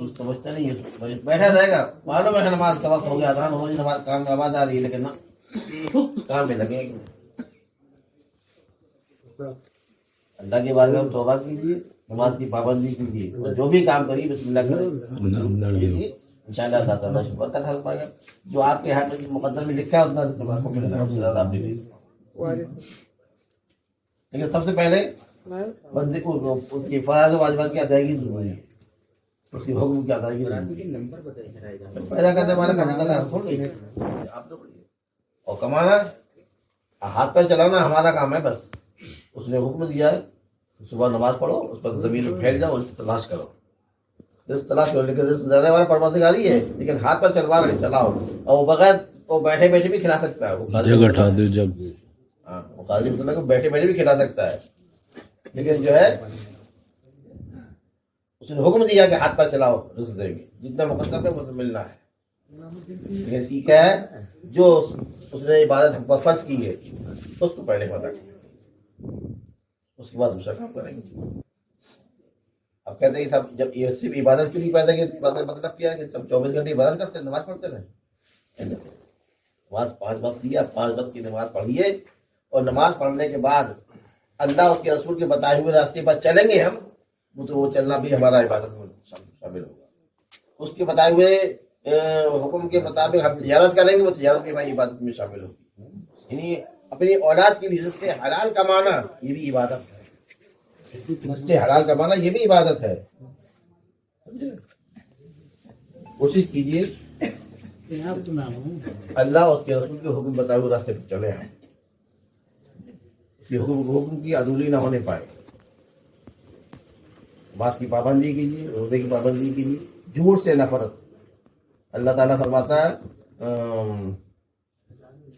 کچھ سمجھتا نہیں ہے، بیٹھا رہے گا، معلوم ہے نماز کا وقت ہو گیا، اذان ہو گئی، نماز آ رہی ہے، لیکن نا کام میں لگے گی۔ اللہ کی بارگاہ میں توبہ کیجیے، نماز کی پابندی کیجیے، اور جو بھی کام کریے بسم اللہ کریں، انشاءاللہ اللہ تعالیٰ برکت حل پائے گا۔ جو آپ کے ہاتھ میں مقدر میں لکھا ہے اتنا رزق آپ کو ملے گا، آپ نے۔ لیکن سب سے پہلے بندے کو اس کی فرائض و واجبات کی ادائیگی ضروری ہے، اس کی حکم کی ادائیگی ضروری ہے۔ پیدا کرنے والا کرنے کا چھوڑ گئی آپ تو، اور کمانا ہاتھ پر چلانا ہمارا کام ہے بس۔ اس نے حکم دیا ہے صبح نماز پڑھو، اس پر زمین میں پھیل جاؤ، اس تلاش کرو، رزق تلاش کرو، لیکن رزق دینے والا پروردگاری ہے، لیکن ہاتھ پر چلوا رہے چلاؤ، اور بغیر وہ بیٹھے بیٹھے بھی کھلا سکتا ہے، وہ قاضی مطلب کہ بیٹھے بیٹھے بھی کھلا سکتا ہے، لیکن جو ہے اس نے حکم دیا کہ ہاتھ پر چلاؤ رزق دیں گے، جتنا مقدر ہے وہ تو ملنا ہے۔ لیکن سیکھا ہے جو اس نے عبادت ہم پر فرض کی ہے اس کو پہلے پتہ کیا، اس کے بعد دوسرا کام کریں گے۔ اب کہتے ہیں کہ جب یہ صرف عبادت کے لیے پیدا کیا، عبادت مطلب کیا ہے کہ سب 24 گھنٹے عبادت کرتے ہیں، نماز پڑھتے رہے، نماز 5 وقت دیا، 5 وقت کی نماز پڑھیے، اور نماز پڑھنے کے بعد اللہ اس کے رسول کے بتائے ہوئے راستے پر چلیں گے ہم، تو وہ چلنا بھی ہمارا عبادت میں شامل ہوگا۔ اس کے بتائے ہوئے حکم کے مطابق ہم تجارت کریں گے، وہ تجارت بھی ہماری عبادت میں شامل ہوگی۔ یعنی اپنی اولاد کی رزق سے حلال کمانا یہ بھی عبادت ہے، رزق حلال کمانا یہ بھی عبادت ہے۔ کوشش کیجیے اللہ اس کے رسول کے حکم بتائے ہوئے راستے پہ چلے ہم، اس کے حکم کی عدولی نہ ہونے پائے۔ بات کی پابندی کیجیے، روزے کی پابندی کیجیے، جھوٹ سے نفرت۔ اللہ تعالیٰ فرماتا ہے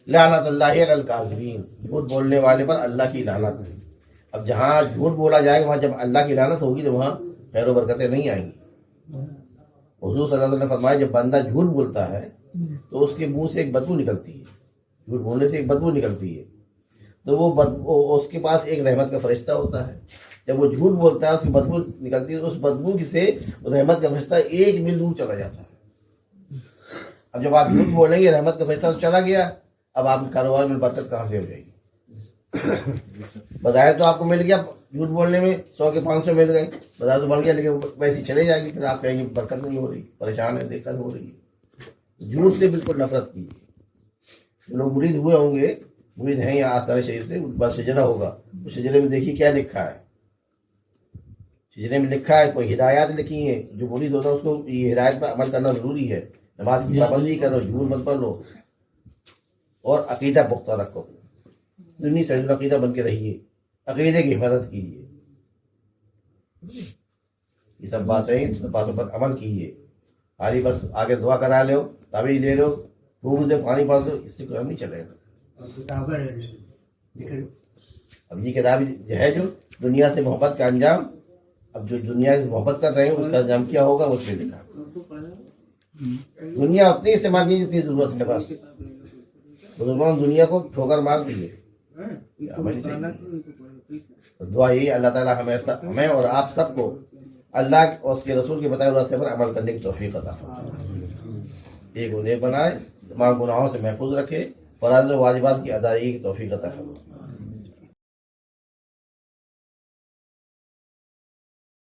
لعنت اللہ علی الکاذبین، جھوٹ بولنے والے پر اللہ کی لعنت ہے۔ اب جہاں جھوٹ بولا جائے گا وہاں جب اللہ کی لعنت ہوگی تو وہاں خیر و برکتیں نہیں آئیں گی۔ حضور صلی اللہ علیہ وسلم نے فرمایا جب بندہ جھوٹ بولتا ہے تو اس کے منہ سے ایک بدبو نکلتی ہے، جھوٹ بولنے سے ایک بدبو نکلتی ہے، تو وہ اس کے پاس ایک رحمت کا فرشتہ ہوتا ہے، جب وہ جھوٹ بولتا ہے اس کی بدبو نکلتی ہے، اس بدبو سے رحمت کا فرشتہ 1 میل دور چلا جاتا ہے۔ اب جب آپ جھوٹ بولیں گے رحمت کا فرشتہ تو چلا گیا، اب آپ کے کاروبار میں برکت کہاں سے ہو جائے گی؟ بظاہر تو آپ کو مل گیا، جھوٹ بولنے میں 100 کے 500 مل گئے، بظاہر تو بڑھ گیا، لیکن ویسی چلے جائے گی، پھر آپ کہیں گے برکت نہیں ہو رہی، پریشان ہے، دقت ہو رہی ہے۔ جھوٹ سے بالکل نفرت کیجیے۔ لوگ مرید ہوئے ہوں گے، مرید ہیں یا آستانہ شریف سے، بس شجرہ ہوگا، اس شجرے میں دیکھیے کیا لکھا ہے، شجرے میں لکھا ہے کوئی ہدایات لکھی ہیں، جو مرید ہوتا ہے اس کو یہ ہدایت پر عمل کرنا ضروری ہے، نماز کی پابندی کرو، جھوٹ مت پڑھو، اور عقیدہ پختہ رکھو، سنی صحیح عقیدہ بن کے رہیے، عقیدے کی حفاظت کیجیے، یہ سب باتوں پر عمل کیجیے۔ خالی بس آگے دعا کرا لو، تعویذ لے لو، روح سے پانی پڑ دو، اس سے کوئی نہیں چلے گا۔ اب یہ کتاب ہے جو دنیا سے محبت کا انجام، اب جو دنیا سے محبت کر رہے ہیں اس کا انجام کیا ہوگا اس میں لکھا۔ دنیا اتنی استعمال کی جتنی ضرورت ہے، بس بزرگان دنیا کو ٹھوکر مار دیے۔ دعا یہی اللہ تعالیٰ ہمیں اور آپ سب کو اللہ اور اس کے رسول کے بتائے راستے پر عمل کرنے کی توفیق عطا فرمائے، ایک انہیں بنائے، تمام گناہوں سے محفوظ رکھے، فرائض و واجبات کی ادائیگی کی توفیق عطا فرمائے۔